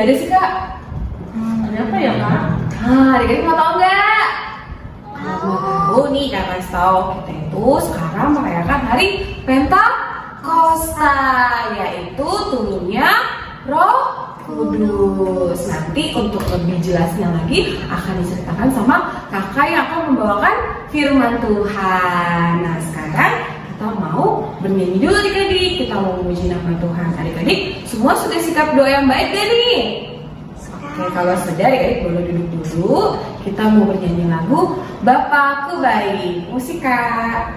nggak ada sih kak? Ada apa ya kak? Adik-adik mau tahu nggak? Mau tahu nih kak, kasih tahu kita itu sekarang merayakan hari Pentakosta, yaitu turunnya Roh Kudus. Nanti untuk lebih jelasnya lagi akan diceritakan sama kakak yang akan membawakan firman Tuhan. Nah sekarang kita mau bernyanyi dulu adik-adik. Kita mau memuji nama Tuhan. Adik-adik semua sudah sikap doa yang baik gak nih? Oke, kalau sudah adik-adik boleh duduk dulu. Kita mau bernyanyi lagu Bapakku Baik. Musik kak.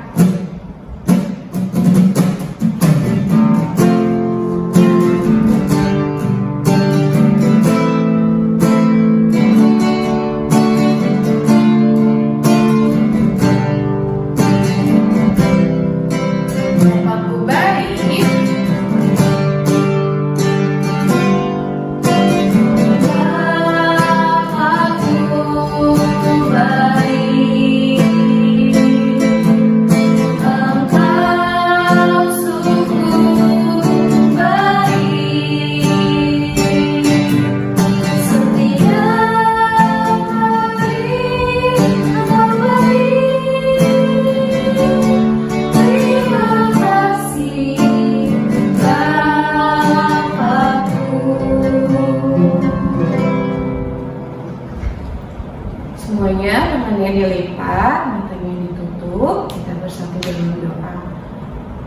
Semuanya tangannya dilipat, matanya ditutup, kita bersatu dalam doa.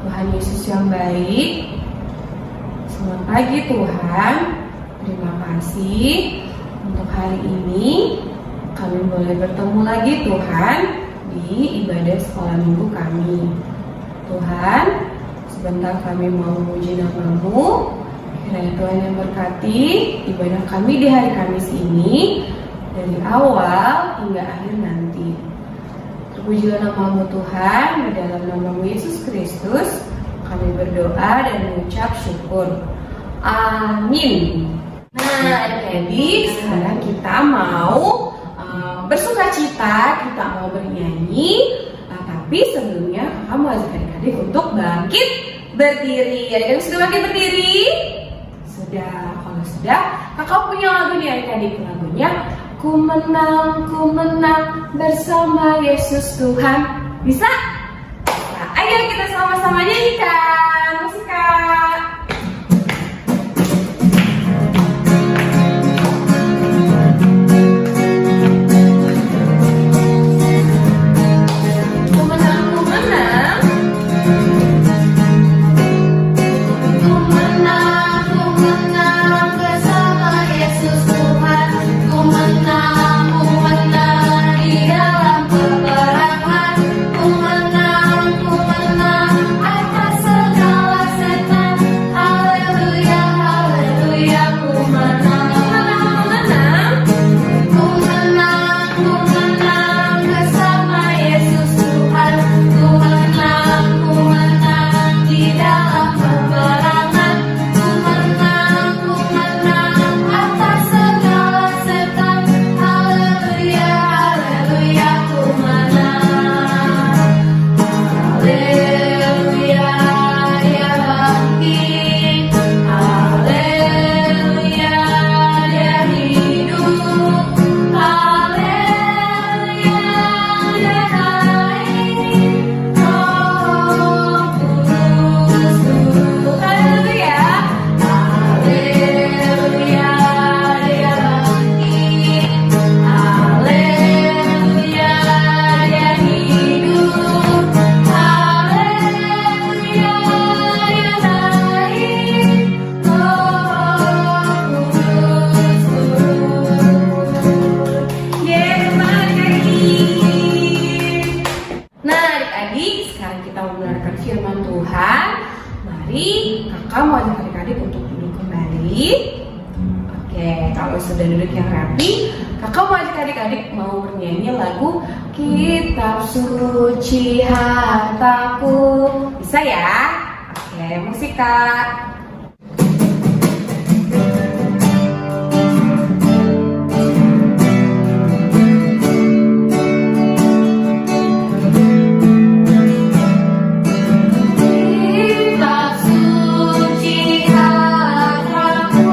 Tuhan Yesus yang baik, selamat pagi Tuhan. Terima kasih untuk hari ini kami boleh bertemu lagi Tuhan di ibadah sekolah minggu kami. Tuhan, sebentar kami mau memuji nama-Mu. Kiranya Tuhan yang berkati ibadah kami di hari Kamis ini, dari awal hingga akhir nanti. Terpujilah nama-Mu Tuhan, di dalam nama-Mu Yesus Kristus kami berdoa dan mengucap syukur. Amin. Nah adik-adik, sekarang kita mau bersuka cita, kita mau bernyanyi. Tapi sebelumnya kakak mau ajak adik-adik untuk bangkit berdiri. Adik-adik sudah bangkit berdiri? Sudah. Kalau sudah, kakak punya lagu nih adik-adik. Lagunya Ku menang bersama Yesus Tuhan. Bisa? Nah, ayo kita sama-sama nyanyikan. Musik kak. Ku menang bersama Yesus Tuhan. Ku menang di dalam peperangan. Ku menang atas segala setan. Haleluya, haleluya. Ku menang. Ku menang bersama Yesus Tuhan. Ku menang di dalam peperangan. Ku menang atas segala setan. Haleluya, haleluya. Ku menang. Haleluya, dia bangkit. Haleluya, dia hidup. Haleluya, dia naik. Roh Kudus turun. Haleluya. Haleluya, dia bangkit. Haleluya, dia hidup. Haleluya, dia naik. Roh Kudus turun. Semangat adik-adik. Nah adik-adik, sekarang kita mau mendengarkan firman Tuhan. Mari kakak mau ajak adik-adik untuk duduk kembali. Oke, kalau sudah duduk yang rapi, kakak mau ajak adik-adik mau bernyanyi lagu Kitab Suci Hartaku. Bisa ya? Oke, musik kak. Kitab suci hartaku,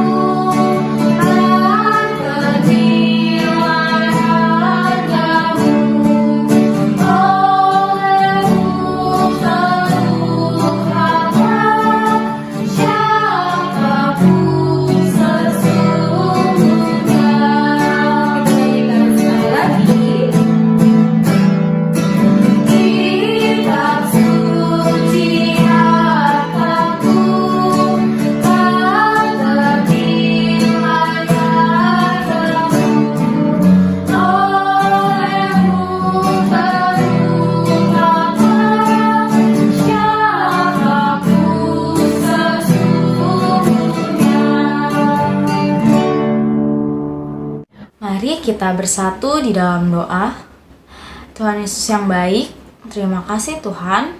Mari kita bersatu di dalam doa. Tuhan Yesus yang baik, terima kasih Tuhan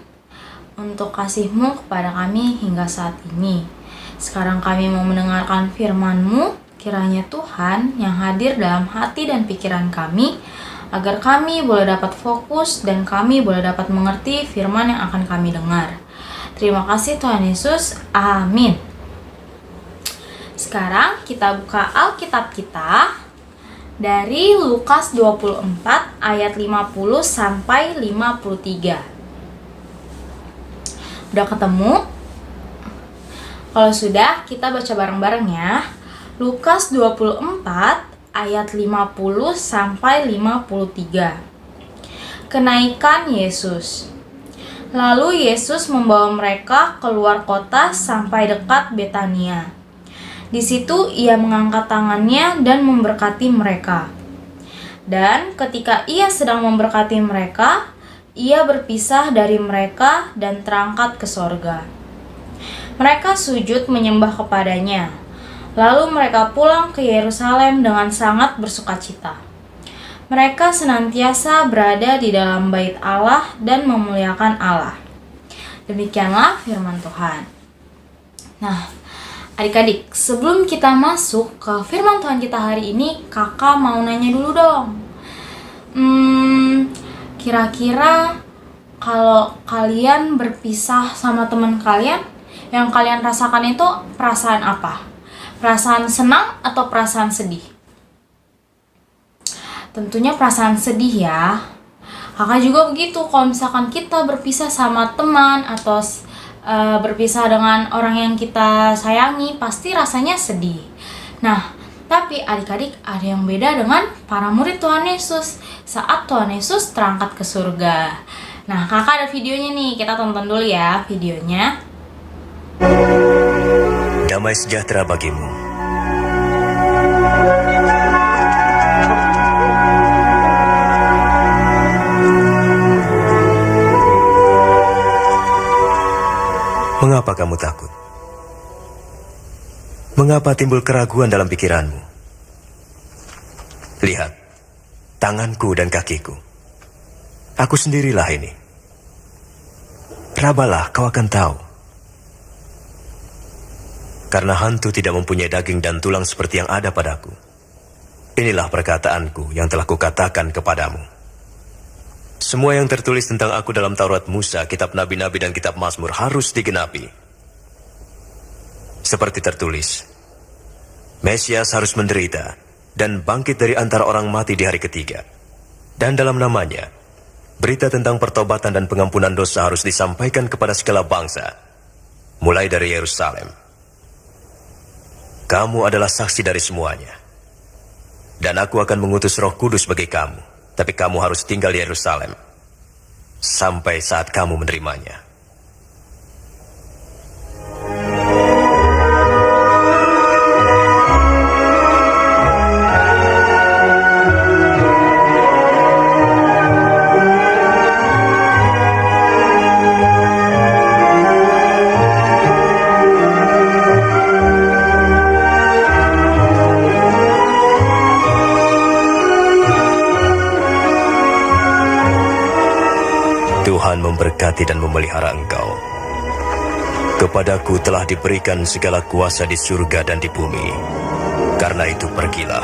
untuk kasih-Mu kepada kami hingga saat ini. Sekarang kami mau mendengarkan firman-Mu, kiranya Tuhan yang hadir dalam hati dan pikiran kami, agar kami boleh dapat fokus dan kami boleh dapat mengerti firman yang akan kami dengar. Terima kasih Tuhan Yesus, amin. Sekarang kita buka Alkitab kita dari Lukas 24 ayat 50 sampai 53. Udah ketemu? Kalau sudah, kita baca bareng-bareng ya. Lukas 24 ayat 50 sampai 53. Kenaikan Yesus. Lalu Yesus membawa mereka keluar kota sampai dekat Betania. Di situ ia mengangkat tangannya dan memberkati mereka. Dan ketika ia sedang memberkati mereka, ia berpisah dari mereka dan terangkat ke sorga. Mereka sujud menyembah kepadanya. Lalu mereka pulang ke Yerusalem dengan sangat bersukacita. Mereka senantiasa berada di dalam bait Allah dan memuliakan Allah. Demikianlah firman Tuhan. Nah, adik-adik, sebelum kita masuk ke firman Tuhan kita hari ini, kakak mau nanya dulu dong. Kira-kira kalau kalian berpisah sama teman kalian, yang kalian rasakan itu perasaan apa? Perasaan senang atau perasaan sedih? Tentunya perasaan sedih ya. Kakak juga begitu, kalau misalkan kita berpisah sama teman atau berpisah dengan orang yang kita sayangi, pasti rasanya sedih. Nah, tapi adik-adik, ada yang beda dengan para murid Tuhan Yesus saat Tuhan Yesus terangkat ke surga. Nah, kakak ada videonya nih, kita tonton dulu ya videonya. Damai sejahtera bagimu. Mengapa kamu takut? Mengapa timbul keraguan dalam pikiranmu? Lihat, tanganku dan kakiku. Aku sendirilah ini. Rabalah, kau akan tahu. Karena hantu tidak mempunyai daging dan tulang seperti yang ada padaku. Inilah perkataanku yang telah kukatakan kepadamu. Semua yang tertulis tentang aku dalam Taurat Musa, kitab Nabi-Nabi dan kitab Mazmur harus digenapi. Seperti tertulis, Mesias harus menderita dan bangkit dari antara orang mati di hari ketiga. Dan dalam namanya, berita tentang pertobatan dan pengampunan dosa harus disampaikan kepada segala bangsa, mulai dari Yerusalem. Kamu adalah saksi dari semuanya. Dan aku akan mengutus Roh Kudus bagi kamu. Tapi kamu harus tinggal di Yerusalem sampai saat kamu menerimanya. Tuhan memberkati dan memelihara engkau. Kepadaku telah diberikan segala kuasa di surga dan di bumi. Karena itu pergilah,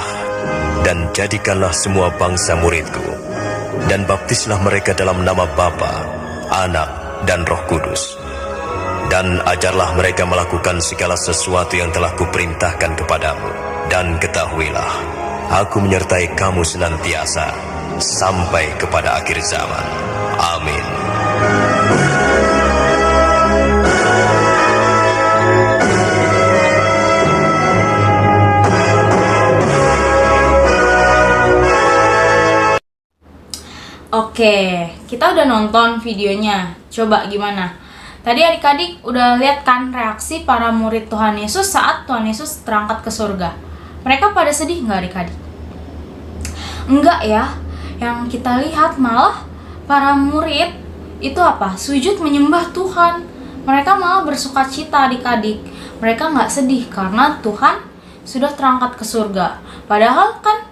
dan jadikanlah semua bangsa muridku, dan baptislah mereka dalam nama Bapa, Anak, dan Roh Kudus. Dan ajarlah mereka melakukan segala sesuatu yang telah kuperintahkan kepadamu. Dan ketahuilah, aku menyertai kamu senantiasa, sampai kepada akhir zaman. Amin. Oke, kita udah nonton videonya. Coba gimana? Tadi adik-adik udah lihat kan reaksi para murid Tuhan Yesus saat Tuhan Yesus terangkat ke surga. Mereka pada sedih nggak adik-adik? Enggak ya. Yang kita lihat malah para murid itu apa? Sujud menyembah Tuhan. Mereka malah bersukacita adik-adik. Mereka nggak sedih karena Tuhan sudah terangkat ke surga. Padahal kan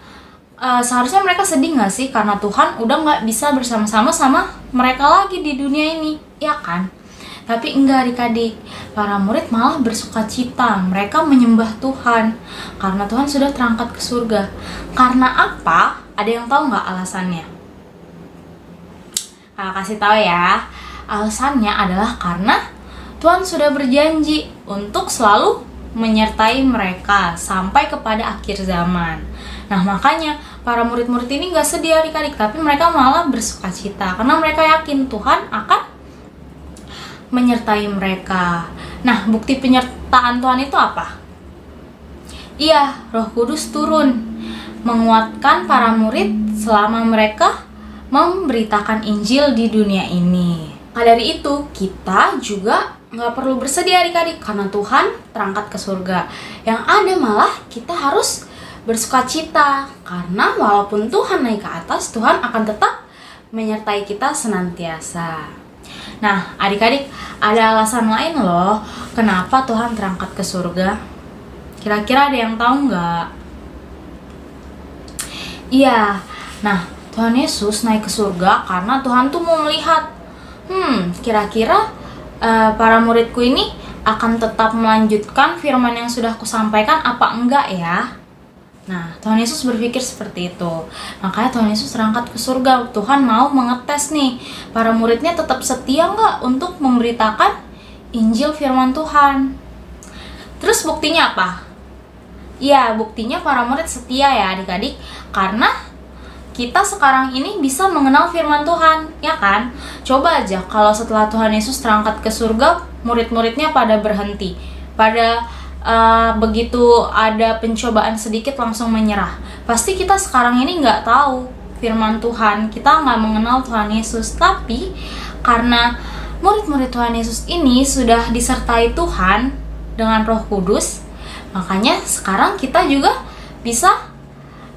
seharusnya mereka sedih nggak sih karena Tuhan udah nggak bisa bersama-sama sama mereka lagi di dunia ini, ya kan? Tapi enggak adik-adik, para murid malah bersukacita, mereka menyembah Tuhan karena Tuhan sudah terangkat ke surga. Karena apa? Ada yang tahu nggak alasannya? Kasih tahu ya, alasannya adalah karena Tuhan sudah berjanji untuk selalu menyertai mereka sampai kepada akhir zaman. Nah, makanya para murid-murid ini gak sedih adik-adik, tapi mereka malah bersukacita karena mereka yakin Tuhan akan menyertai mereka. Nah, bukti penyertaan Tuhan itu apa? Iya, Roh Kudus turun menguatkan para murid selama mereka memberitakan Injil di dunia ini. Maka dari itu, kita juga nggak perlu bersedih adik-adik karena Tuhan terangkat ke surga. Yang ada malah kita harus bersukacita karena walaupun Tuhan naik ke atas, Tuhan akan tetap menyertai kita senantiasa. Nah, adik-adik, ada alasan lain loh kenapa Tuhan terangkat ke surga. Kira-kira ada yang tahu nggak? Iya, nah Tuhan Yesus naik ke surga karena Tuhan tuh mau melihat, kira-kira para muridku ini akan tetap melanjutkan firman yang sudah kusampaikan apa enggak ya? Nah, Tuhan Yesus berpikir seperti itu. Makanya Tuhan Yesus terangkat ke surga. Tuhan mau mengetes nih, para muridnya tetap setia nggak untuk memberitakan Injil firman Tuhan. Terus buktinya apa? Ya, buktinya para murid setia ya adik-adik, karena kita sekarang ini bisa mengenal firman Tuhan, ya kan? Coba aja kalau setelah Tuhan Yesus terangkat ke surga, murid-muridnya pada berhenti, pada begitu ada pencobaan sedikit langsung menyerah. Pasti kita sekarang ini nggak tahu firman Tuhan, kita nggak mengenal Tuhan Yesus. Tapi karena murid-murid Tuhan Yesus ini sudah disertai Tuhan dengan Roh Kudus, makanya sekarang kita juga bisa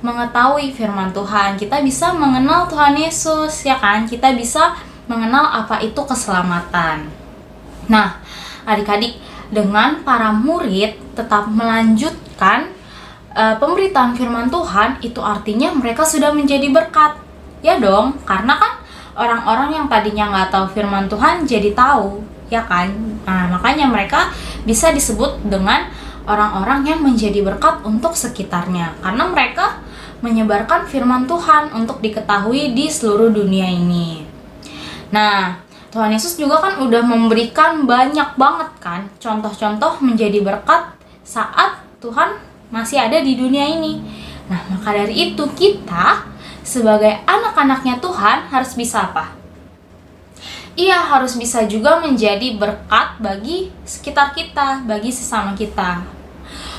mengetahui firman Tuhan, kita bisa mengenal Tuhan Yesus, ya kan? Kita bisa mengenal apa itu keselamatan. Nah, adik-adik, dengan para murid tetap melanjutkan pemberitaan firman Tuhan, itu artinya mereka sudah menjadi berkat, ya dong? Karena kan orang-orang yang tadinya nggak tahu firman Tuhan jadi tahu, ya kan? Nah, makanya mereka bisa disebut dengan orang-orang yang menjadi berkat untuk sekitarnya, karena mereka menyebarkan firman Tuhan untuk diketahui di seluruh dunia ini. Nah, Tuhan Yesus juga kan udah memberikan banyak banget kan contoh-contoh menjadi berkat saat Tuhan masih ada di dunia ini. Nah, maka dari itu kita sebagai anak-anaknya Tuhan harus bisa apa? Iya, harus bisa juga menjadi berkat bagi sekitar kita, bagi sesama kita.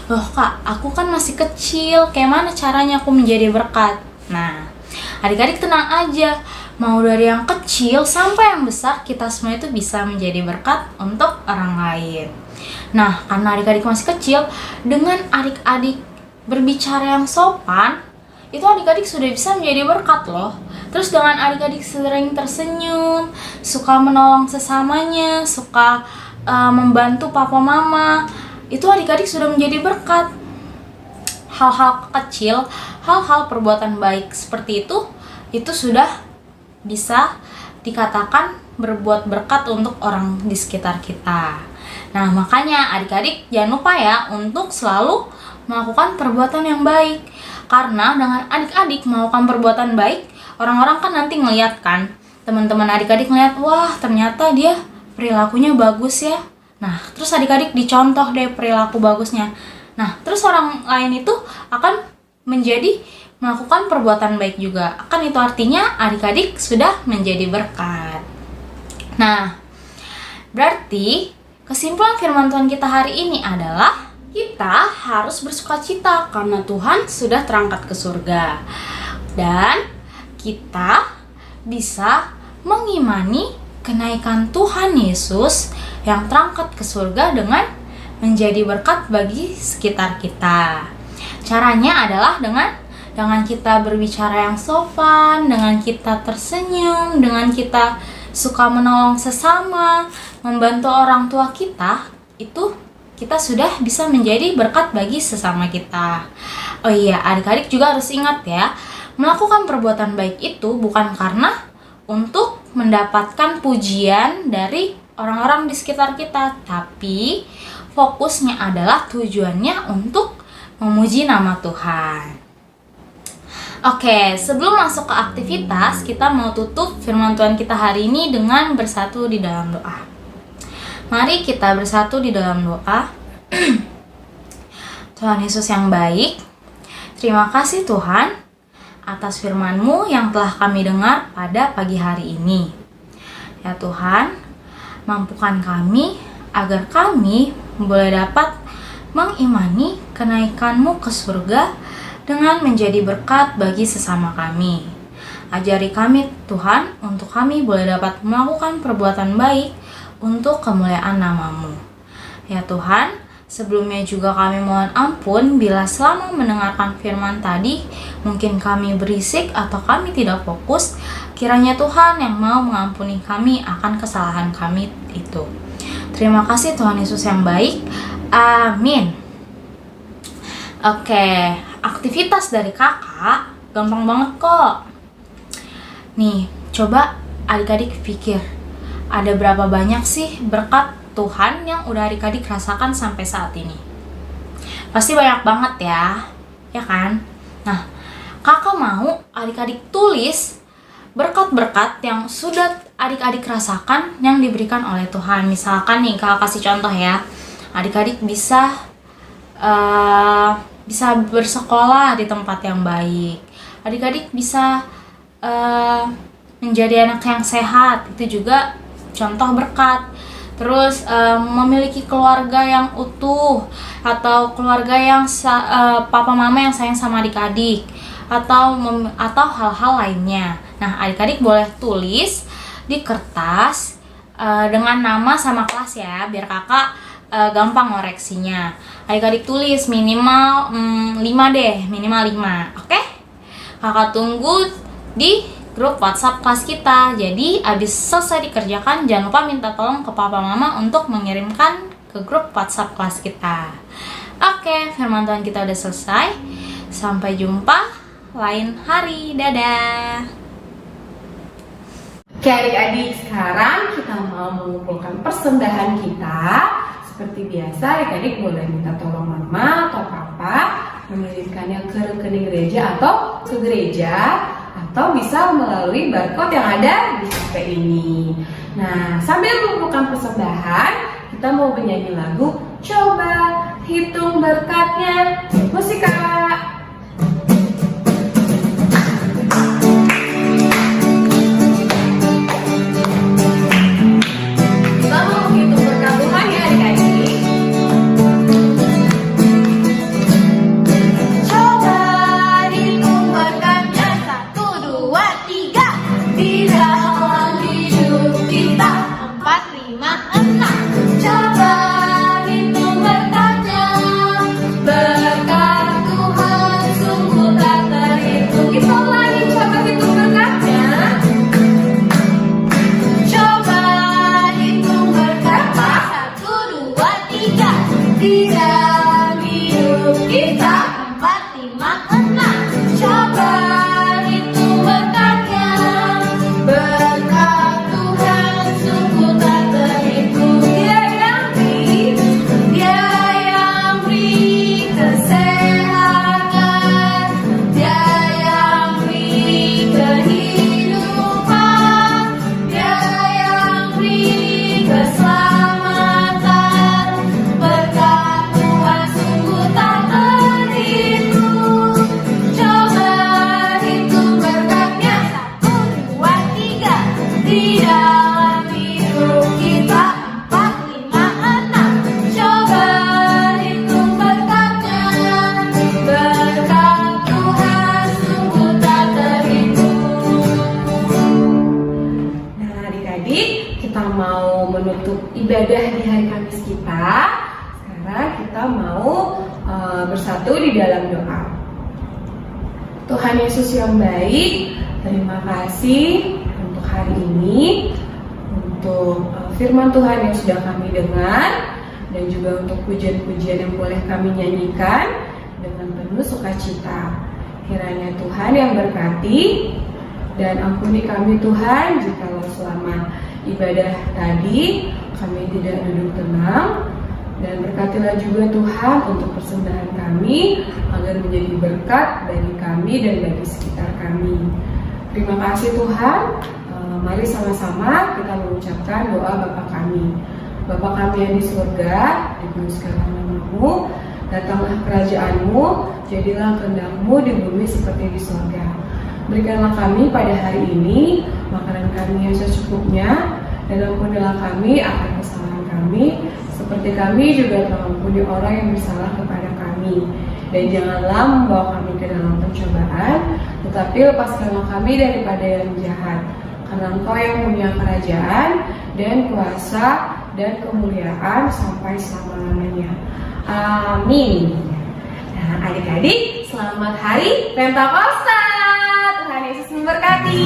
Loh kak, aku kan masih kecil, kayak mana caranya aku menjadi berkat? Nah, adik-adik tenang aja, mau dari yang kecil sampai yang besar, kita semua itu bisa menjadi berkat untuk orang lain. Nah, karena adik-adik masih kecil, dengan adik-adik berbicara yang sopan, itu adik-adik sudah bisa menjadi berkat loh. Terus dengan adik-adik sering tersenyum, suka menolong sesamanya, suka membantu papa mama, itu adik-adik sudah menjadi berkat. Hal-hal kecil, hal-hal perbuatan baik seperti itu sudah bisa dikatakan berbuat berkat untuk orang di sekitar kita. Nah, makanya adik-adik jangan lupa ya untuk selalu melakukan perbuatan yang baik. Karena dengan adik-adik melakukan perbuatan baik, orang-orang kan nanti ngeliat kan, teman-teman adik-adik ngeliat, wah ternyata dia perilakunya bagus ya. Nah, terus adik-adik dicontoh deh perilaku bagusnya. Nah, terus orang lain itu akan menjadi melakukan perbuatan baik juga. Kan itu artinya adik-adik sudah menjadi berkat. Nah, berarti kesimpulan firman Tuhan kita hari ini adalah kita harus bersukacita karena Tuhan sudah terangkat ke surga. Dan kita bisa mengimani kenaikan Tuhan Yesus yang terangkat ke surga dengan menjadi berkat bagi sekitar kita. Caranya adalah dengan kita berbicara yang sopan, dengan kita tersenyum, dengan kita suka menolong sesama, membantu orang tua kita, itu kita sudah bisa menjadi berkat bagi sesama kita. Oh iya, adik-adik juga harus ingat ya, melakukan perbuatan baik itu bukan karena untuk mendapatkan pujian dari orang-orang di sekitar kita, tapi fokusnya adalah tujuannya untuk memuji nama Tuhan. Oke, sebelum masuk ke aktivitas, kita mau tutup firman Tuhan kita hari ini dengan bersatu di dalam doa. Mari kita bersatu di dalam doa. Tuhan Yesus yang baik, terima kasih Tuhan atas firman-Mu yang telah kami dengar pada pagi hari ini. Ya Tuhan, mampukan kami agar kami boleh dapat mengimani kenaikan-Mu ke surga dengan menjadi berkat bagi sesama kami. Ajari kami Tuhan untuk kami boleh dapat melakukan perbuatan baik untuk kemuliaan nama-Mu. Ya Tuhan, sebelumnya juga kami mohon ampun bila selama mendengarkan firman tadi mungkin kami berisik atau kami tidak fokus. Kiranya Tuhan yang mau mengampuni kami akan kesalahan kami itu. Terima kasih Tuhan Yesus yang baik. Amin. Oke, aktivitas dari kakak gampang banget kok. Nih, coba adik-adik pikir, ada berapa banyak sih berkat Tuhan yang udah adik-adik rasakan sampai saat ini? Pasti banyak banget ya kan? Nah, kakak mau adik-adik tulis berkat-berkat yang sudah adik-adik rasakan yang diberikan oleh Tuhan. Misalkan nih, kakak kasih contoh ya, adik-adik bisa bersekolah di tempat yang baik. Adik-adik bisa menjadi anak yang sehat, itu juga contoh berkat. Terus memiliki keluarga yang utuh, atau keluarga yang papa mama yang sayang sama adik-adik, atau hal-hal lainnya. Nah, adik-adik boleh tulis di kertas dengan nama sama kelas ya, biar kakak gampang ngoreksinya. Adik-adik tulis minimal 5 deh, minimal 5. Oke? Kakak tunggu di grup WhatsApp kelas kita. Jadi abis selesai dikerjakan, jangan lupa minta tolong ke papa mama untuk mengirimkan ke grup WhatsApp kelas kita. Oke, firman Tuhan kita udah selesai. Sampai jumpa lain hari. Dadah. Oke adik-adik, sekarang kita mau mengumpulkan persembahan kita. Seperti biasa, adik-adik boleh minta tolong mama atau papa mengirimkannya ke rekening gereja atau ke gereja, atau bisa melalui barcode yang ada di HP ini. Nah, sambil mengumpulkan persembahan, kita mau bernyanyi lagu Coba Hitung Berkatnya. Musik Kak. Ibadah di hari Kamis kita. Sekarang kita mau bersatu di dalam doa. Tuhan Yesus yang baik, terima kasih untuk hari ini, untuk firman Tuhan yang sudah kami dengar, dan juga untuk pujian-pujian yang boleh kami nyanyikan dengan penuh sukacita. Kiranya Tuhan yang berkati dan ampuni kami Tuhan jikalau selama ibadah tadi kami tidak duduk tenang, dan berkatilah juga Tuhan untuk persembahan kami agar menjadi berkat bagi kami dan bagi sekitar kami. Terima kasih Tuhan. Mari sama-sama kita mengucapkan doa Bapa kami. Bapa kami yang di surga, dikuduskanlah nama-Mu, datanglah kerajaan-Mu, jadilah kehendak-Mu di bumi seperti di surga. Berikanlah kami pada hari ini makanan kami yang secukupnya, dan ampunilah kami akan kesalahan kami, seperti kami juga telah mengampuni orang yang bersalah kepada kami. Dan janganlah membawa kami ke dalam pencobaan, tetapi lepaskanlah kami daripada yang jahat. Karena Engkau yang punya kerajaan dan kuasa dan kemuliaan sampai selama-lamanya. Amin. Nah, adik-adik, selamat hari Pentakosta. Tuhan Yesus memberkati.